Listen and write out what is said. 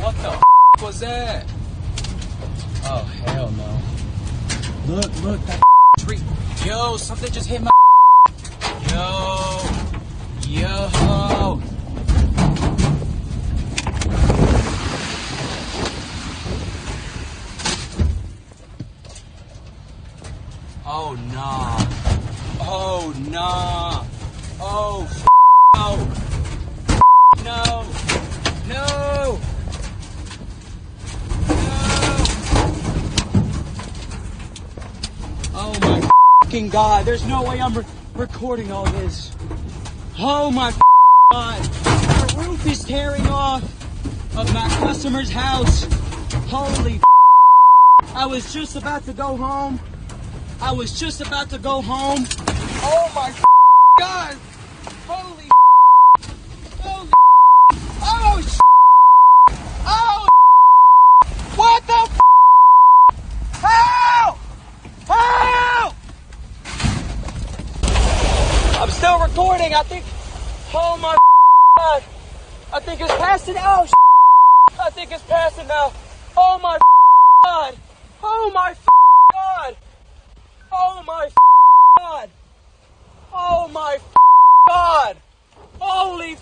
What the was that? Oh, hell no. Look, that tree. Yo, something just hit my. Yo. Oh, nah. Oh, nah. Oh, no. No. Oh my fucking God, there's no way I'm recording all this. Oh my God, the roof is tearing off of my customer's house. Holy I was just about to go home. Oh my God, holy oh what the help! Help! I'm still recording, I think. Oh my God. I think it's passing out. I think it's passing out. Oh my God. Oh my God. Oh my God. Oh my God. Holy